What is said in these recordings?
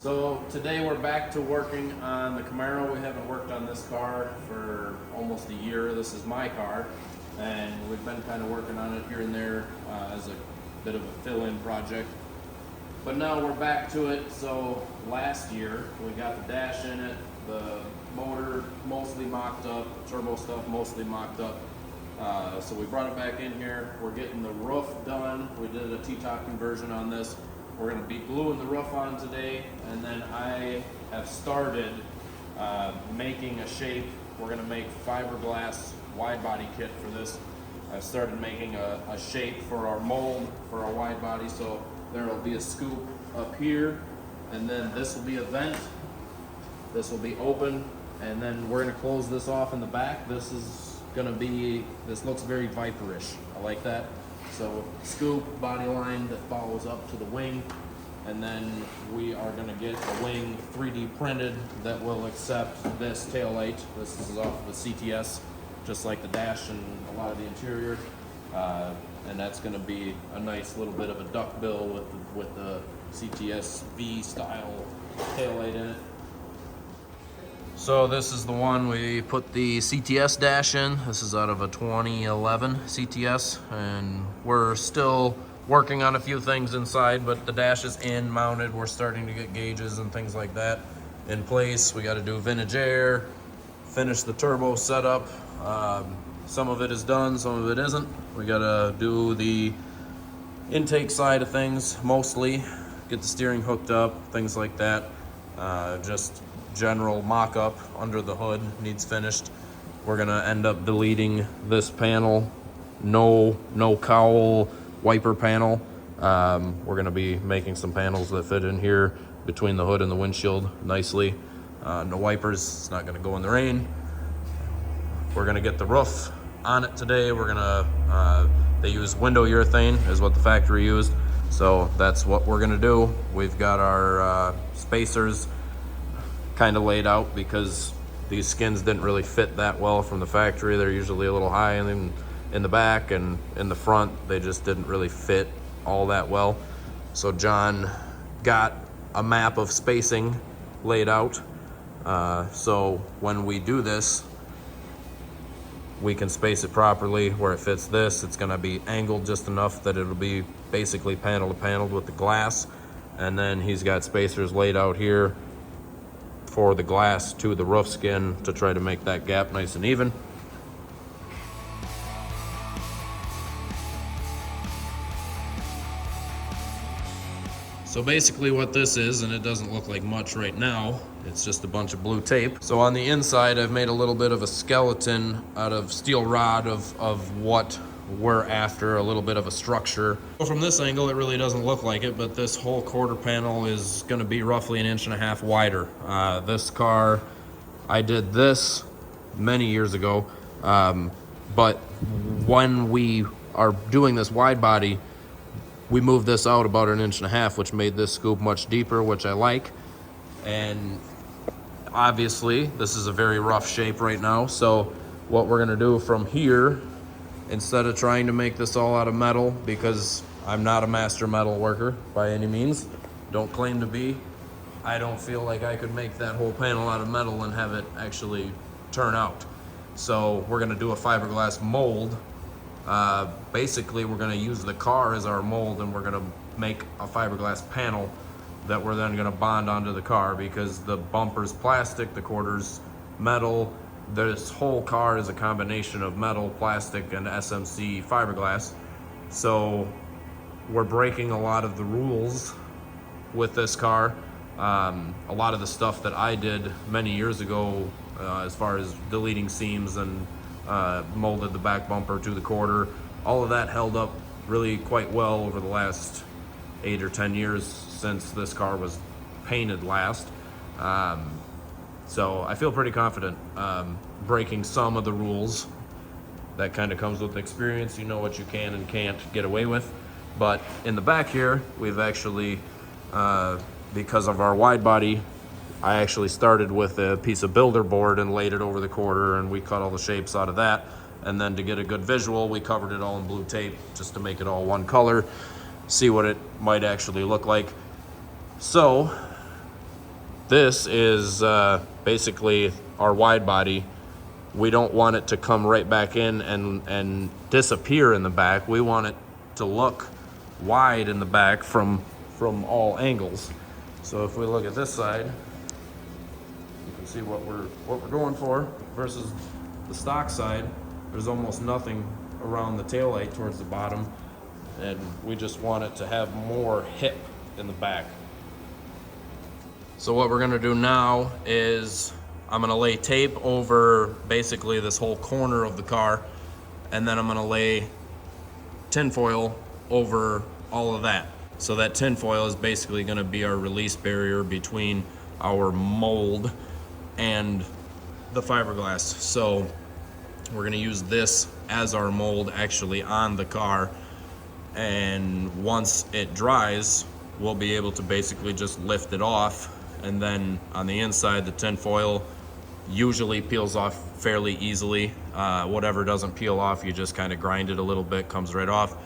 So today we're back to working on the Camaro. We haven't worked on this car for almost a year. This is my car, and we've been kind of working on it here and there as a bit of a fill-in project. But now we're back to it. So last year we got the dash in it, the motor mostly mocked up, turbo stuff mostly mocked up. So we brought it back in here. We're getting the roof done. We did a T-top conversion on this. We're going to be gluing the roof on today, and then I have started making a shape. We're going to make fiberglass wide body kit for this. I've started making a shape for our mold for our wide body, so there will be a scoop up here, and then this will be a vent. This will be open, and then we're going to close this off in the back. This looks very viperish. I like that. So scoop, body line that follows up to the wing, and then we are going to get a wing 3D printed that will accept this taillight. This is off of the CTS, just like the dash and a lot of the interior, and that's going to be a nice little bit of a duckbill with the CTS V style taillight in it. So this is the one we put the CTS dash in. This is out of a 2011 CTS, and we're still working on a few things inside, but the dash is in, mounted. We're starting to get gauges and things like that in place. We got to do vintage air, finish the turbo setup. Some of it is done, some of it isn't. We got to do the intake side of things mostly, get the steering hooked up, things like that. Just general mock-up under the hood needs finished. We're gonna end up deleting this panel, no cowl wiper panel. We're gonna be making some panels that fit in here between the hood and the windshield nicely. No wipers, it's not gonna go in the rain. We're gonna get the roof on it today. We're gonna, they use window urethane is what the factory used, so that's what we're gonna do. We've got our spacers kind of laid out because these skins didn't really fit that well from the factory. They're usually a little high in the back, and in the front they just didn't really fit all that well. So John got a map of spacing laid out, so when we do this we can space it properly where it fits this. It's going to be angled just enough that it'll be basically panel to panel with the glass, and then he's got spacers laid out here for the glass to the roof skin to try to make that gap nice and even. So basically what this is, and it doesn't look like much right now, it's just a bunch of blue tape. So on the inside I've made a little bit of a skeleton out of steel rod of what we're after, a little bit of a structure. So from this angle it really doesn't look like it, but this whole quarter panel is going to be roughly 1.5 inches wider. This car, I did this many years ago, but when we are doing this wide body, we moved this out about 1.5 inches, which made this scoop much deeper, which I like. And obviously this is a very rough shape right now, so what we're going to do from here, instead of trying to make this all out of metal, because I'm not a master metal worker by any means, don't claim to be, I don't feel like I could make that whole panel out of metal and have it actually turn out. So we're gonna do a fiberglass mold. Basically we're gonna use the car as our mold, and we're gonna make a fiberglass panel that we're then gonna bond onto the car, because the bumper's plastic, the quarter's metal. This whole car is a combination of metal, plastic, and SMC fiberglass. So we're breaking a lot of the rules with this car. A lot of the stuff that I did many years ago, as far as deleting seams and molded the back bumper to the quarter, all of that held up really quite well over the last 8 or 10 years since this car was painted last. So I feel pretty confident breaking some of the rules. That kind of comes with experience. You know what you can and can't get away with. But in the back here, we've actually, because of our wide body, I actually started with a piece of builder board and laid it over the quarter, and we cut all the shapes out of that. And then to get a good visual, we covered it all in blue tape just to make it all one color, see what it might actually look like. So This is basically our wide body. We don't want it to come right back in and disappear in the back. We want it to look wide in the back from all angles. So if we look at this side, you can see what we're going for versus the stock side. There's almost nothing around the taillight towards the bottom, and we just want it to have more hip in the back. So what we're gonna do now is I'm gonna lay tape over basically this whole corner of the car, and then I'm gonna lay tinfoil over all of that. So that tinfoil is basically gonna be our release barrier between our mold and the fiberglass. So we're gonna use this as our mold actually on the car, and once it dries, we'll be able to basically just lift it off, and then on the inside, the tinfoil usually peels off fairly easily. Whatever doesn't peel off, you just kind of grind it a little bit, comes right off.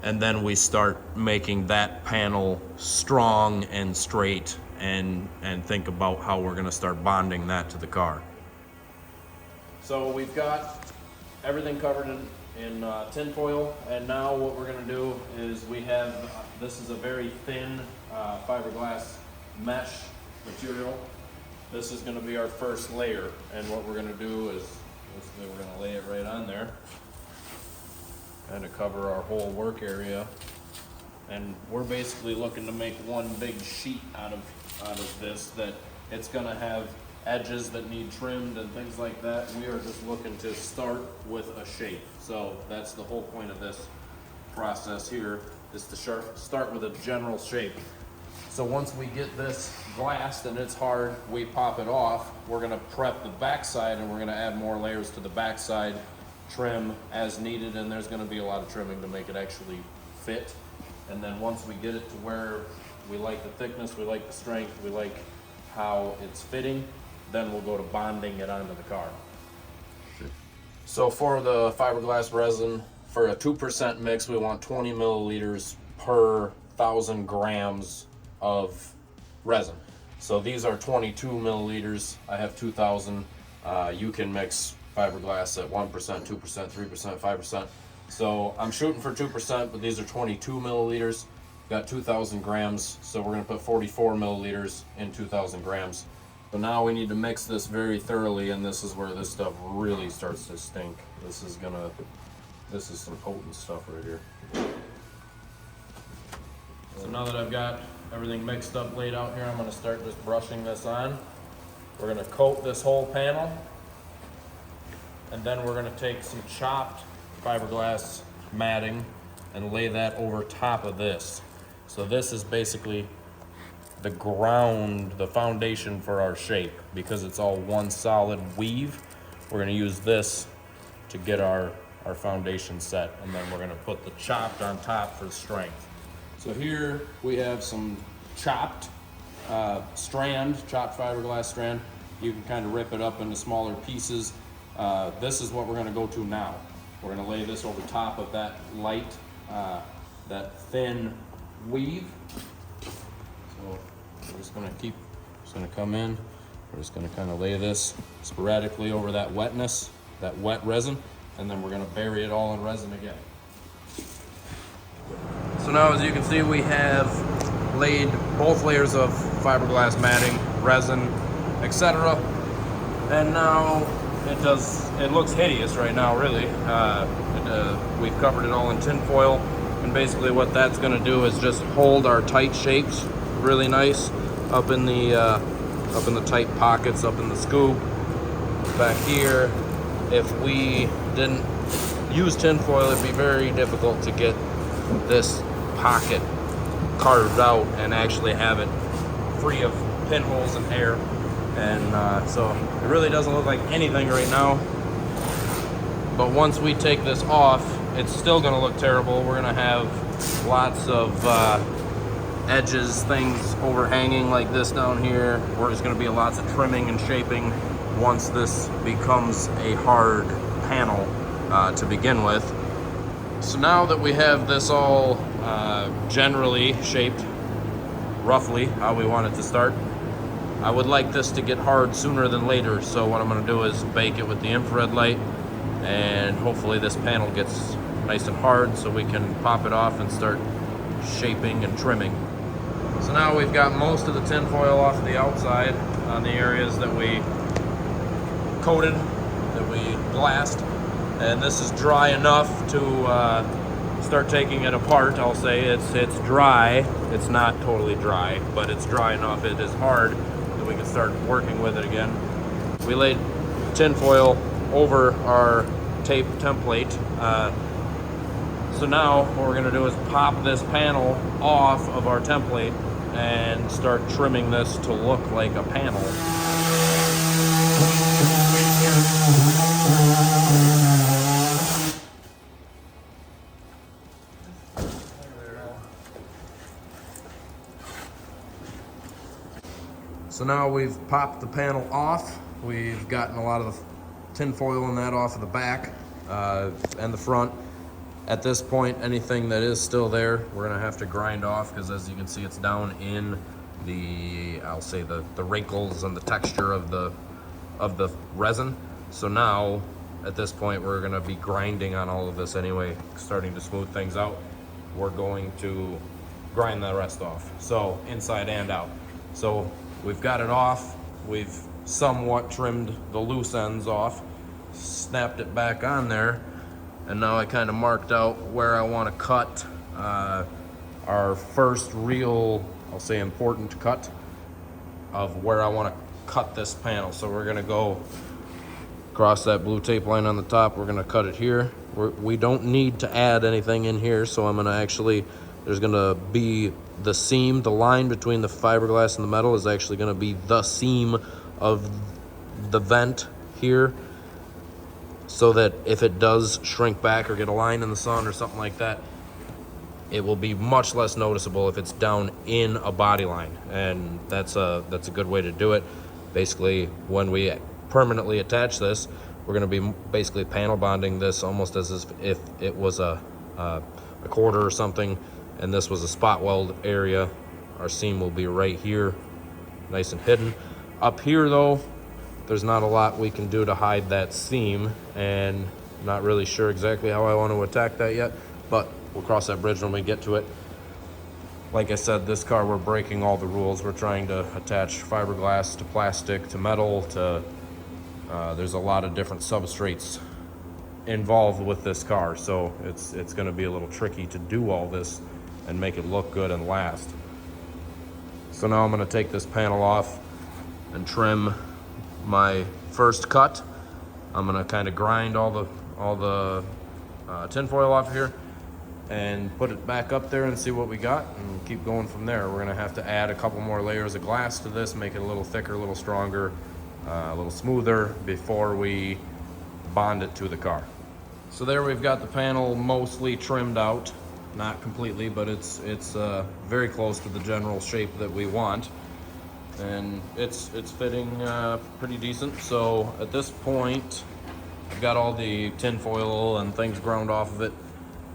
And then we start making that panel strong and straight, and think about how we're gonna start bonding that to the car. So we've got everything covered in tinfoil, and now what we're gonna do is we have, this is a very thin fiberglass mesh material. This is gonna be our first layer, and what we're gonna do is basically we're gonna lay it right on there and to cover our whole work area. And we're basically looking to make one big sheet out of this, that it's gonna have edges that need trimmed and things like that. We are just looking to start with a shape. So that's the whole point of this process here, is to start with a general shape. So once we get this glassed and it's hard, we pop it off. We're gonna prep the backside, and we're gonna add more layers to the backside, trim as needed, and there's gonna be a lot of trimming to make it actually fit. And then once we get it to where we like the thickness, we like the strength, we like how it's fitting, then we'll go to bonding it onto the car. So for the fiberglass resin, for a 2% mix, we want 20 milliliters per 1,000 grams of resin. So these are 22 milliliters. I have 2,000. You can mix fiberglass at 1%, 2%, 3%, 5%. So I'm shooting for 2%, but these are 22 milliliters. Got 2,000 grams, so we're gonna put 44 milliliters in 2,000 grams. So now we need to mix this very thoroughly, and this is where this stuff really starts to stink. This is some potent stuff right here. So now that I've got everything mixed up, laid out here, I'm gonna start just brushing this on. We're gonna coat this whole panel, and then we're gonna take some chopped fiberglass matting and lay that over top of this. So this is basically the ground, the foundation for our shape, because it's all one solid weave. We're gonna use this to get our foundation set, and then we're gonna put the chopped on top for strength. So here we have some chopped chopped fiberglass strand. You can kind of rip it up into smaller pieces. This is what we're gonna go to now. We're gonna lay this over top of that light, that thin weave. So we're just gonna come in. We're just gonna kind of lay this sporadically over that wetness, that wet resin, and then we're gonna bury it all in resin again. So now, as you can see, we have laid both layers of fiberglass matting, resin, etc. And now it looks hideous right now, really. We've covered it all in tin foil, and basically what that's gonna do is just hold our tight shapes really nice up in the tight pockets, up in the scoop. Back here, if we didn't use tin foil, it'd be very difficult to get this pocket carved out and actually have it free of pinholes and air. And so it really doesn't look like anything right now. But once we take this off, it's still gonna look terrible. We're gonna have lots of edges, things overhanging like this down here. There's gonna be lots of trimming and shaping once this becomes a hard panel to begin with. So now that we have this all generally shaped, roughly how we want it to start, I would like this to get hard sooner than later, so what I'm gonna do is bake it with the infrared light, and hopefully this panel gets nice and hard so we can pop it off and start shaping and trimming. So now we've got most of the tin foil off the outside on the areas that we coated, that we glassed, and this is dry enough to start taking it apart. I'll say it's dry. It's not totally dry, but it's dry enough. It is hard that we can start working with it again. We laid tin foil over our tape template. So now what we're gonna do is pop this panel off of our template and start trimming this to look like a panel. So now we've popped the panel off. We've gotten a lot of the tin foil and that off of the back and the front. At this point, anything that is still there, we're gonna have to grind off, because as you can see, it's down in the, I'll say the wrinkles and the texture of the resin. So now, at this point, we're gonna be grinding on all of this anyway, starting to smooth things out. We're going to grind the rest off, so inside and out. So we've got it off. We've somewhat trimmed the loose ends off, snapped it back on there, and now I kind of marked out where I want to cut our first real, I'll say important cut of where I want to cut this panel. So we're gonna go across that blue tape line on the top. We're gonna cut it here. We don't need to add anything in here, so I'm gonna actually, there's gonna be the seam, the line between the fiberglass and the metal is actually gonna be the seam of the vent here, so that if it does shrink back or get a line in the sun or something like that, it will be much less noticeable if it's down in a body line. And that's a good way to do it. Basically, when we permanently attach this, we're gonna be basically panel bonding this almost as if it was a quarter or something, and this was a spot weld area. Our seam will be right here, nice and hidden. Up here though, there's not a lot we can do to hide that seam, and not really sure exactly how I want to attack that yet, but we'll cross that bridge when we get to it. Like I said, this car, we're breaking all the rules. We're trying to attach fiberglass to plastic to metal to, there's a lot of different substrates involved with this car, so it's gonna be a little tricky to do all this and make it look good and last. So now I'm gonna take this panel off and trim my first cut. I'm gonna kind of grind all the tin foil off here and put it back up there and see what we got, and keep going from there. We're gonna have to add a couple more layers of glass to this, make it a little thicker, a little stronger, a little smoother before we bond it to the car. So there we've got the panel mostly trimmed out, not completely, but it's very close to the general shape that we want. And it's fitting pretty decent. So at this point, I've got all the tin foil and things ground off of it,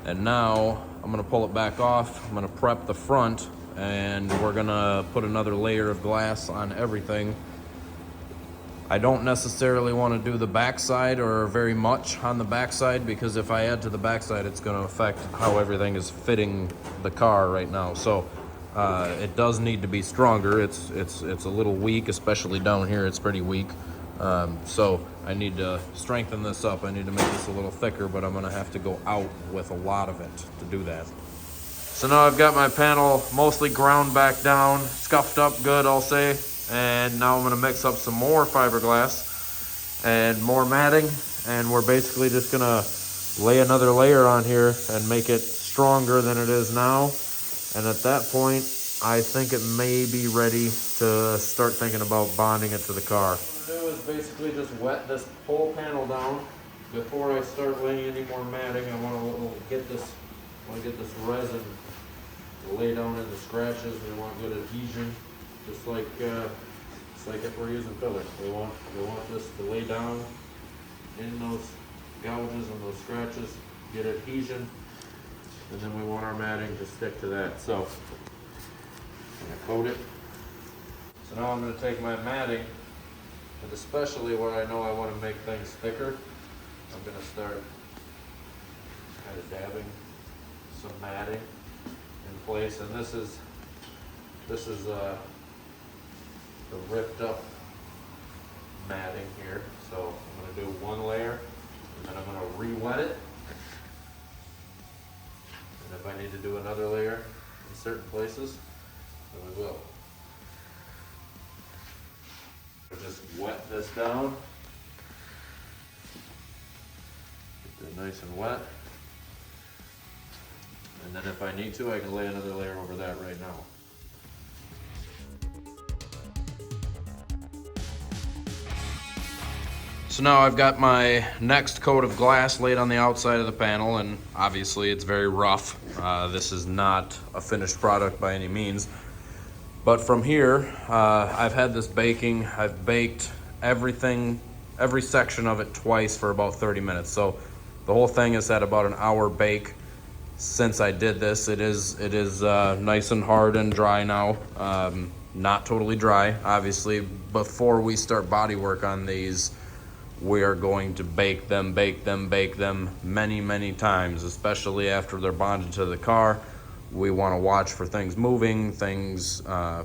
and now I'm gonna pull it back off. I'm gonna prep the front, and we're gonna put another layer of glass on everything. I don't necessarily want to do the backside or very much on the backside, because if I add to the backside, it's going to affect how everything is fitting the car right now. So it does need to be stronger. It's a little weak, especially down here. It's pretty weak. So I need to strengthen this up. I need to make this a little thicker, but I'm going to have to go out with a lot of it to do that. So now I've got my panel mostly ground back down, scuffed up good, I'll say. And now I'm gonna mix up some more fiberglass and more matting, and we're basically just gonna lay another layer on here and make it stronger than it is now. And at that point, I think it may be ready to start thinking about bonding it to the car. What I'm gonna do is basically just wet this whole panel down before I start laying any more matting. I want to get this resin to lay down in the scratches. We want good adhesion. Just like if we're using filler, we want this to lay down in those gouges and those scratches, get adhesion, and then we want our matting to stick to that. So I'm gonna coat it. So now I'm going to take my matting, and especially where I know I want to make things thicker, I'm going to start kind of dabbing some matting in place. And this is the ripped up matting here. So I'm going to do one layer, and then I'm going to re-wet it. And if I need to do another layer in certain places, then we will. So just wet this down. Get it nice and wet. And then if I need to, I can lay another layer over that right now. So now I've got my next coat of glass laid on the outside of the panel, and obviously it's very rough. This is not a finished product by any means. But from here, I've had this baking. I've baked everything, every section of it twice for about 30 minutes. So the whole thing has had about an hour bake since I did this. It is nice and hard and dry now. Not totally dry, obviously. Before we start body work on these, we are going to bake them many, many times, especially after they're bonded to the car. We want to watch for things moving, things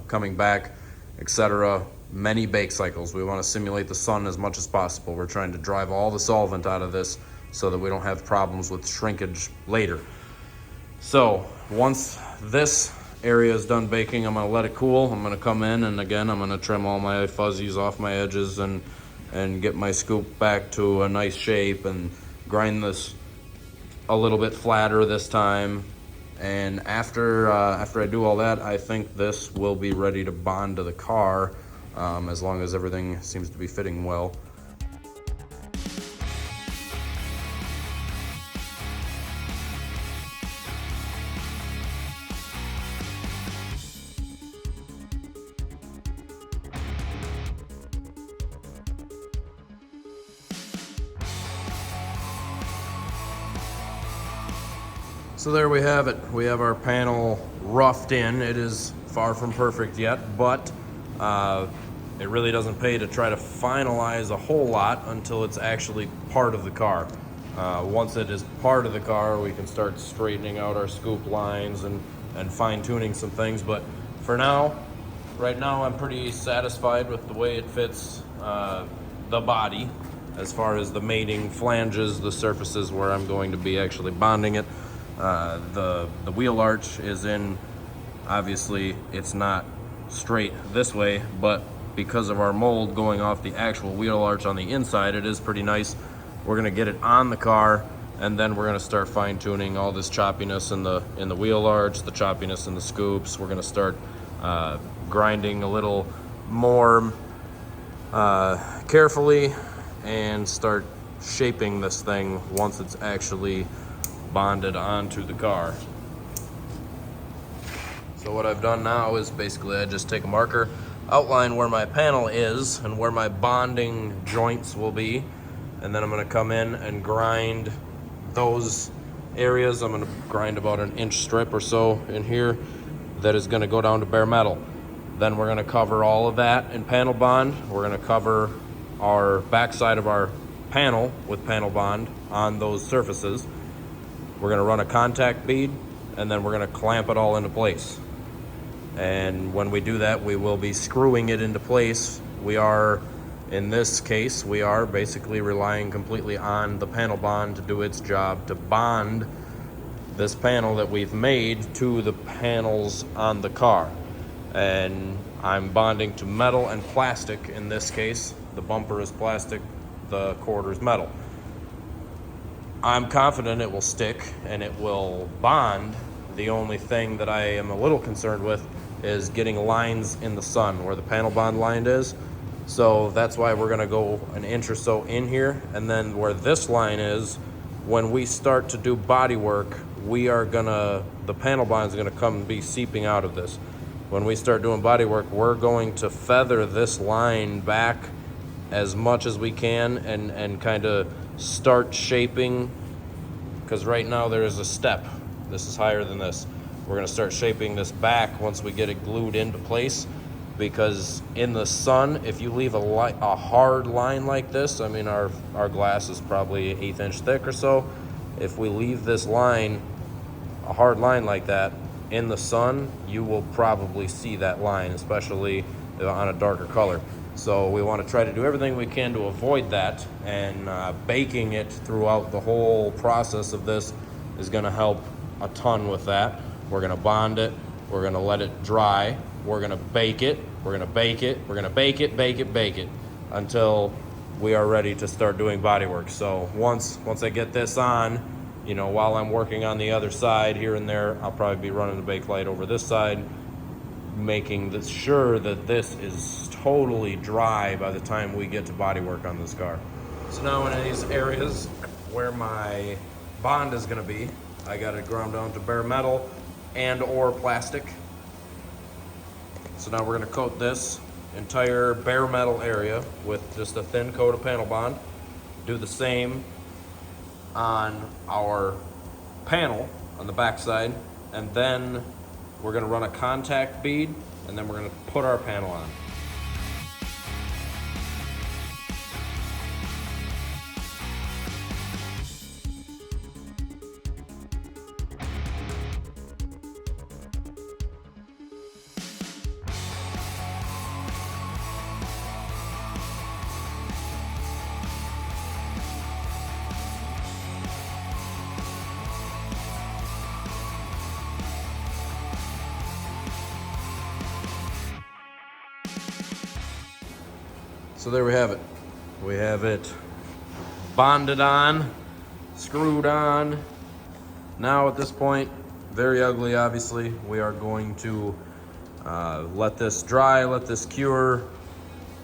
coming back, etc. Many bake cycles. We want to simulate the sun as much as possible. We're trying to drive all the solvent out of this so that we don't have problems with shrinkage later. So once this area is done baking, I'm going to let it cool. I'm going to come in, and again, I'm going to trim all my fuzzies off my edges and get my scoop back to a nice shape and grind this a little bit flatter this time. And after I do all that, I think this will be ready to bond to the car, as long as everything seems to be fitting well. So there we have it. We have our panel roughed in. It is far from perfect yet, but it really doesn't pay to try to finalize a whole lot until it's actually part of the car. Once it is part of the car, we can start straightening out our scoop lines and fine-tuning some things. But for now, right now, I'm pretty satisfied with the way it fits the body as far as the mating flanges, the surfaces where I'm going to be actually bonding it. The wheel arch is in. Obviously it's not straight this way, but because of our mold going off the actual wheel arch on the inside, it is pretty nice. We're gonna get it on the car, and then we're gonna start fine-tuning all this choppiness in the wheel arch, the choppiness in the scoops. We're gonna start grinding a little more carefully and start shaping this thing once it's actually bonded onto the car. So what I've done now is basically I just take a marker, outline where my panel is and where my bonding joints will be, and then I'm going to come in and grind those areas. I'm going to grind about an inch strip or so in here that is going to go down to bare metal. Then we're going to cover all of that in panel bond. We're going to cover our backside of our panel with panel bond on those surfaces. We're going to run a contact bead, and then we're going to clamp it all into place. And when we do that, we will be screwing it into place. In this case, we are basically relying completely on the panel bond to do its job to bond this panel that we've made to the panels on the car. And I'm bonding to metal and plastic in this case. The bumper is plastic, the quarter is metal. I'm confident it will stick and it will bond. The only thing that I am a little concerned with is getting lines in the sun where the panel bond line is. So that's why we're gonna go an inch or so in here, and then where this line is, when we start to do body work, the panel bond is gonna come and be seeping out of this. When we start doing body work, we're going to feather this line back as much as we can and kind of start shaping, because right now there is a step. This is higher than this. We're going to start shaping this back once we get it glued into place, because in the sun, if you leave a hard line like this, I mean, our glass is probably 1/8 inch thick or so. If we leave this line, a hard line like that, in the sun, you will probably see that line, especially on a darker color. So we want to try to do everything we can to avoid that, and baking it throughout the whole process of this is going to help a ton with that. We're going to bond it, we're going to let it dry, we're going to bake it, we're going to bake it, we're going to bake it until we are ready to start doing body work. So once I get this on, you know, while I'm working on the other side here and there, I'll probably be running the bake light over this side, making sure that this is totally dry by the time we get to body work on this car. So now in these areas where my bond is going to be, I got it ground down to bare metal and or plastic. So now we're going to coat this entire bare metal area with just a thin coat of panel bond. Do the same on our panel on the back side, and then we're going to run a contact bead, and then we're going to put our panel on. So there we have it. We have it bonded on, screwed on. Now at this point, very ugly obviously, we are going to let this dry, let this cure,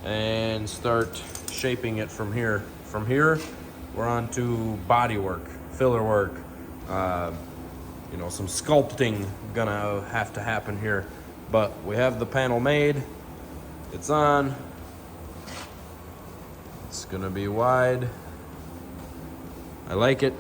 and start shaping it from here. From here, we're on to body work, filler work, you know, some sculpting gonna have to happen here. But we have the panel made, it's on. It's gonna be wide. I like it.